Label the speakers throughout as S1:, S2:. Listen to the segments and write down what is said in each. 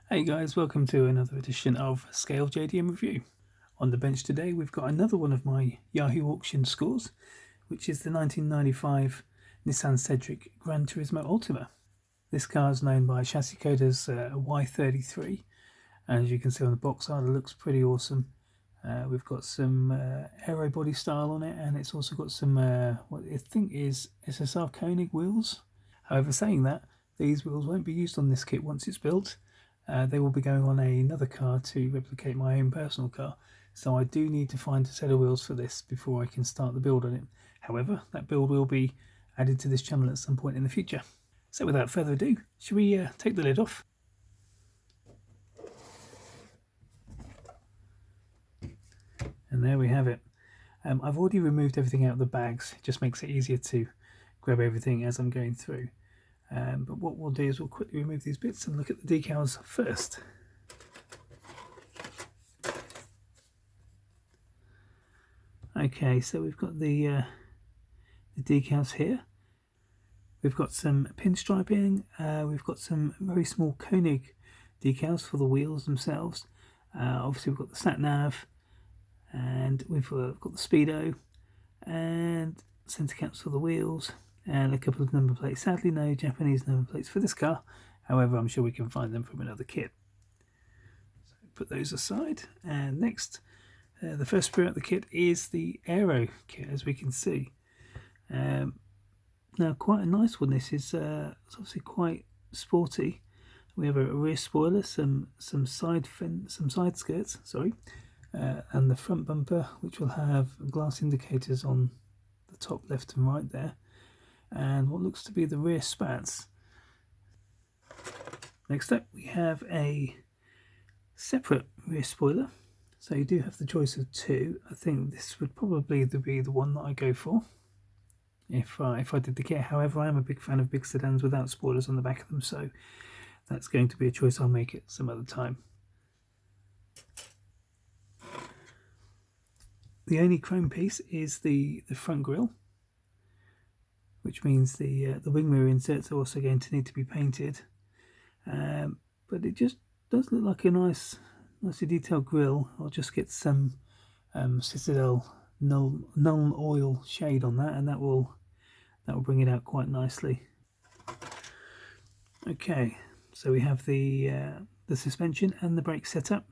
S1: Hey guys, welcome to another edition of Scale JDM Review. On the bench today we've got another one of my Yahoo Auctions scores, which is the 1995 Nissan Cedric Gran Turismo Ultima. This car is known by chassis code as Y33, and as you can see on the box art it looks pretty awesome. We've got some aero body style on it, and it's also got some what I think is SSR Koenig wheels. However, saying that, these wheels won't be used on this kit once it's built. They will be going on another car to replicate my own personal car, so I do need to find a set of wheels for this before I can start the build on it. However, that build will be added to this channel at some point in the future. So without further ado, should we take the lid off? And there we have it. I've already removed everything out of the bags. It just makes it easier to grab everything as I'm going through. But what we'll do is we'll quickly remove these bits and look at the decals first. Okay, so we've got the decals here. We've got some pinstriping. We've got some very small Koenig decals for the wheels themselves. Obviously we've got the sat nav, and we've got the speedo and centre caps for the wheels, and a couple of number plates. Sadly, no Japanese number plates for this car. However, I'm sure we can find them from another kit. So put those aside. And next, the first sprue out the kit is the Aero Kit, as we can see. Now, quite a nice one. This is it's obviously quite sporty. We have a rear spoiler, some side skirts, sorry, and the front bumper, which will have glass indicators on the top left and right there, and what looks to be the rear spats. Next up, we have a separate rear spoiler, so you do have the choice of two. I think this would probably be the one that I go for if I did the kit. However, I am a big fan of big sedans without spoilers on the back of them, so that's going to be a choice I'll make at some other time. The only chrome piece is the front grille, which means the wing mirror inserts are also going to need to be painted. But it just does look like a nicely detailed grille. I'll just get some Citadel null oil shade on that, and that will bring it out quite nicely. Okay, so we have the suspension and the brake setup.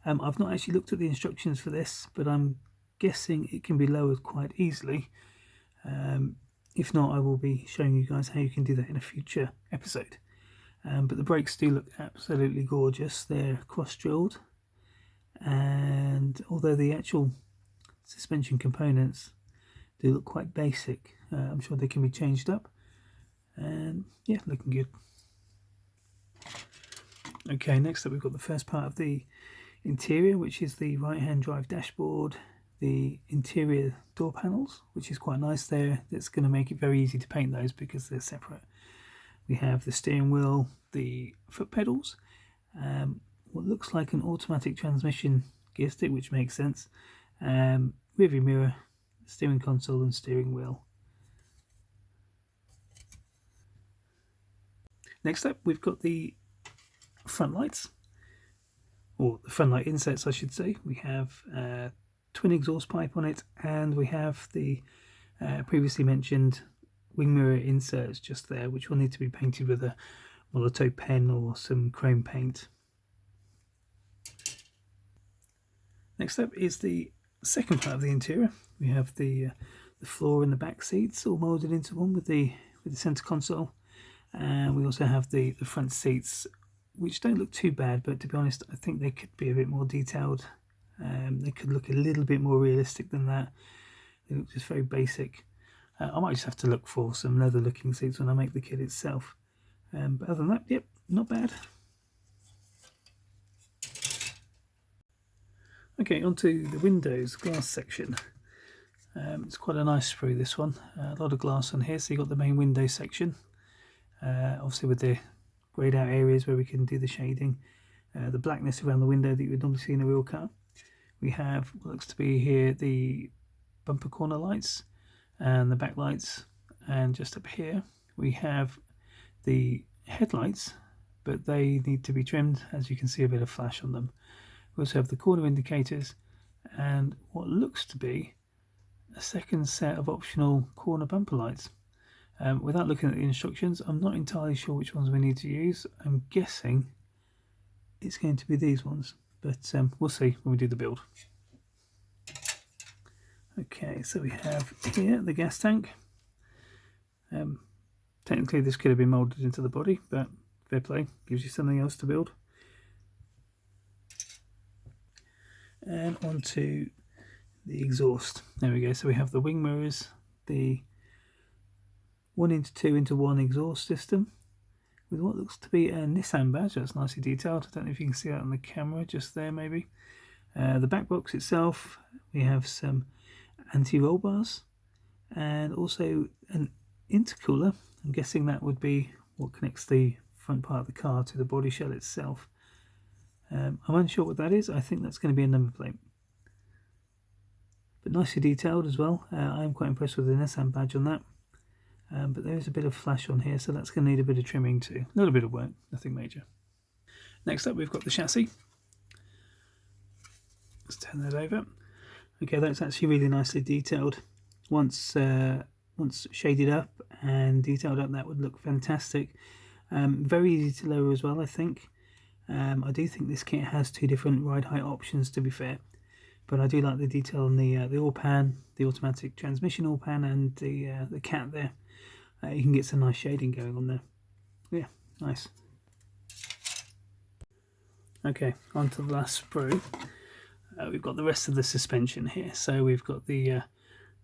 S1: I've not actually looked at the instructions for this, but I'm guessing it can be lowered quite easily. If not, I will be showing you guys how you can do that in a future episode. But the brakes do look absolutely gorgeous. They're cross-drilled, and although the actual suspension components do look quite basic, I'm sure they can be changed up. And yeah, looking good. Okay, next up we've got the first part of the interior, which is the right-hand drive dashboard, the interior door panels, which is quite nice there. That's going to make it very easy to paint those because they're separate. We have the steering wheel, the foot pedals, what looks like an automatic transmission gear stick, which makes sense, rearview mirror, steering console and steering wheel. Next up we've got the front lights, or the front light inserts I should say. We have twin exhaust pipe on it, and we have the previously mentioned wing mirror inserts just there, which will need to be painted with a Molotow pen or some chrome paint. Next up is the second part of the interior. We have the floor and the back seats all moulded into one with the centre console, and we also have the front seats, which don't look too bad, but to be honest I think they could be a bit more detailed. They could look a little bit more realistic than that. They look just very basic. I might just have to look for some leather looking seats when I make the kit itself. But other than that, yep, not bad. Okay, onto the windows, glass section. It's quite a nice sprue, this one. A lot of glass on here, so you've got the main window section. Obviously with the greyed out areas where we can do the shading. The blackness around the window that you would normally see in a real car. We have what looks to be here the bumper corner lights and the back lights, and just up here we have the headlights but they need to be trimmed. As you can see, a bit of flash on them. We also have the corner indicators and what looks to be a second set of optional corner bumper lights. Without looking at the instructions, I'm not entirely sure which ones we need to use. I'm guessing it's going to be these ones, but we'll see when we do the build. Okay, so we have here the gas tank. Technically this could have been moulded into the body, but fair play, gives you something else to build. And onto the exhaust. There we go. So we have the wing mirrors, the 1:2:1 exhaust system with what looks to be a Nissan badge. That's nicely detailed. I don't know if you can see that on the camera, just there maybe. The back box itself, we have some anti-roll bars and also an intercooler. I'm guessing that would be what connects the front part of the car to the body shell itself. I'm unsure what that is. I think that's going to be a number plate. But nicely detailed as well. I'm quite impressed with the Nissan badge on that. But there is a bit of flash on here, so that's going to need a bit of trimming too. A little bit of work, nothing major. Next up, we've got the chassis. Let's turn that over. Okay, that's actually really nicely detailed. Once shaded up and detailed up, that would look fantastic. Very easy to lower as well, I think. I do think this kit has two different ride height options, to be fair, but I do like the detail on the oil pan, the automatic transmission oil pan, and the cat there. You can get some nice shading going on there. Yeah, nice. Okay, on to the last sprue. We've got the rest of the suspension here. So we've got the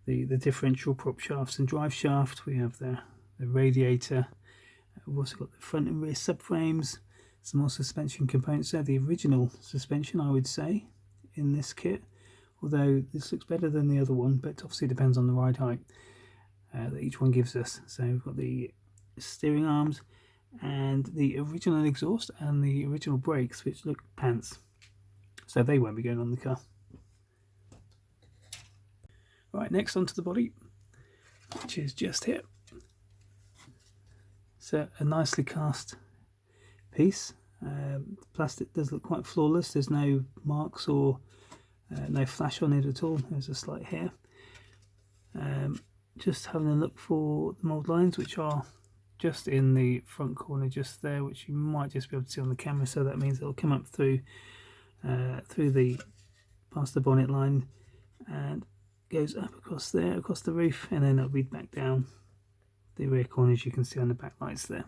S1: differential prop shafts and drive shaft. We have the radiator. We've also got the front and rear subframes. Some more suspension components there. The original suspension, I would say, in this kit. Although this looks better than the other one, but obviously depends on the ride height that each one gives us. So we've got the steering arms and the original exhaust and the original brakes, which look pants. So they won't be going on the car. Right, next onto the body, which is just here. So a nicely cast piece. The plastic does look quite flawless. There's no marks or no flash on it at all. There's a slight hair. Just having a look for the mould lines, which are just in the front corner just there, which you might just be able to see on the camera. So that means it'll come up through past the bonnet line and goes up across there, across the roof, and then it'll be back down the rear corners you can see on the back lights there.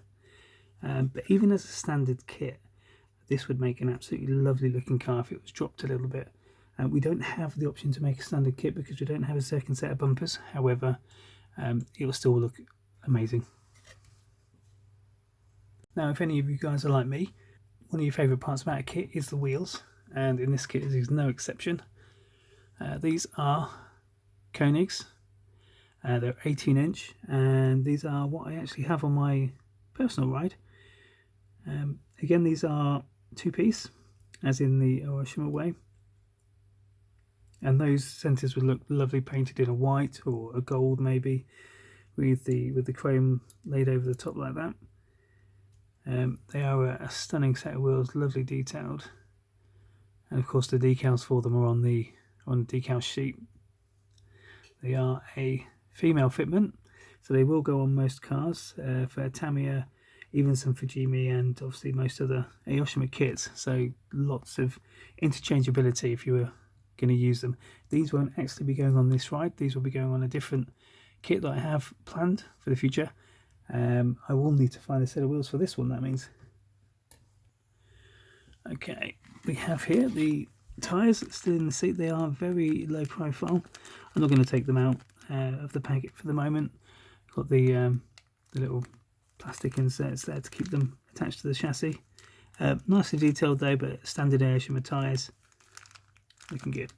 S1: But even as a standard kit, this would make an absolutely lovely looking car if it was dropped a little bit. We don't have the option to make a standard kit because we don't have a second set of bumpers. However, it will still look amazing. Now, if any of you guys are like me, one of your favourite parts about a kit is the wheels, and in this kit is no exception. These are Koenigs. They're 18-inch, and these are what I actually have on my personal ride. Again, these are two-piece, as in the Aoshima way, and those centres would look lovely painted in a white or a gold maybe, with the chrome laid over the top like that. They are a stunning set of wheels, lovely detailed, and of course the decals for them are on the decal sheet. They are a female fitment, so they will go on most cars, for Tamiya, even some Fujimi, and obviously most other Aoshima kits, so lots of interchangeability if you were going to use them. These won't actually be going on this ride. These will be going on a different kit that I have planned for the future. I will need to find a set of wheels for this one, that means. Okay, we have here the tyres still in the seat. They are very low profile. I'm not going to take them out of the packet for the moment. Got the little plastic inserts there to keep them attached to the chassis. Nicely detailed though, but standard Aoshima tyres. Looking good.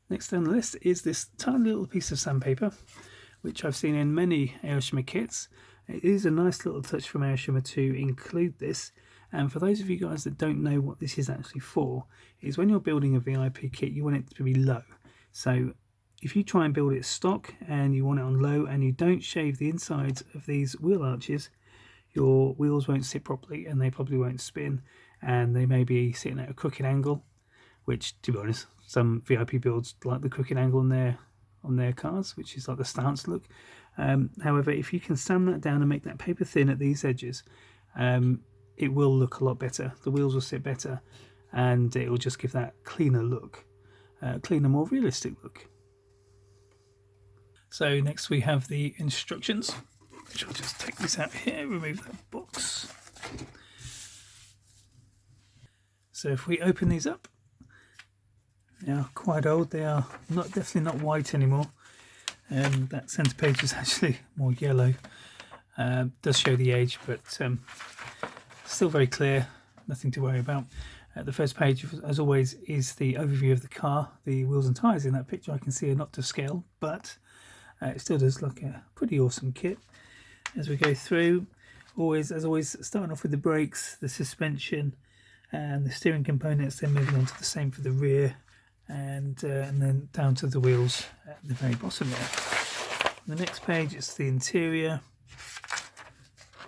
S1: Next on the list is this tiny little piece of sandpaper, which I've seen in many Aoshima kits. It is a nice little touch from Aoshima to include this. And for those of you guys that don't know what this is actually for, is when you're building a VIP kit, you want it to be low. So if you try and build it stock and you want it on low and you don't shave the insides of these wheel arches, your wheels won't sit properly and they probably won't spin, and they may be sitting at a crooked angle, which, to be honest, some VIP builds like the crooked angle on their cars, which is like the stance look. However, if you can sand that down and make that paper thin at these edges, it will look a lot better. The wheels will sit better, and it will just give that cleaner look, cleaner, more realistic look. So next we have the instructions, which I'll just take this out here, remove that box. So if we open these up, they are quite old. They are definitely not white anymore. That centre page is actually more yellow. Does show the age, but still very clear, nothing to worry about. The first page, as always, is the overview of the car. The wheels and tyres in that picture I can see are not to scale, but it still does look a pretty awesome kit. As we go through, as always, starting off with the brakes, the suspension, and the steering components, then moving on to the same for the rear, and then down to the wheels at the very bottom there. The next page is the interior,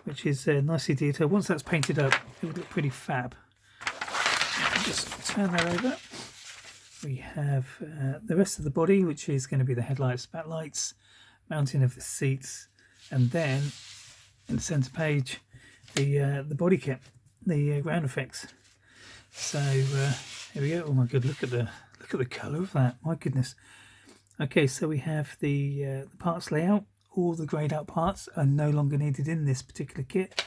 S1: which is nicely detailed. Once that's painted up, it would look pretty fab. Just turn that over. We have the rest of the body, which is going to be the headlights, backlights, mounting of the seats, and then in the centre page, the body kit, the ground effects. So here we go. Oh my god, look at the colour of that. My goodness. Okay, so we have the parts layout. All the greyed out parts are no longer needed in this particular kit.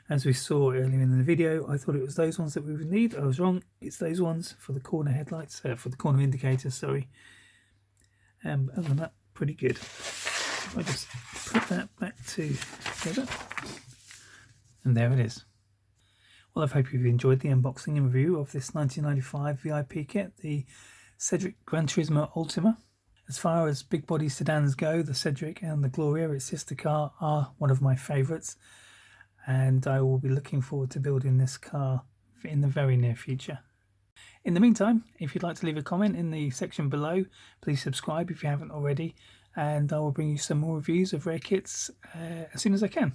S1: As we saw earlier in the video, I thought it was those ones that we would need. I was wrong. It's those ones for the corner headlights, for the corner indicators, sorry. Other than that, pretty good. I just put that back together. And there it is. Well, I hope you've enjoyed the unboxing and review of this 1995 VIP kit, the Cedric Gran Turismo Ultima. As far as big body sedans go, the Cedric and the Gloria, its sister car, are one of my favourites, and I will be looking forward to building this car in the very near future. In the meantime, if you'd like to leave a comment in the section below, please subscribe if you haven't already, and I will bring you some more reviews of rare kits as soon as I can.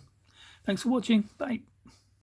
S1: Thanks for watching. Bye.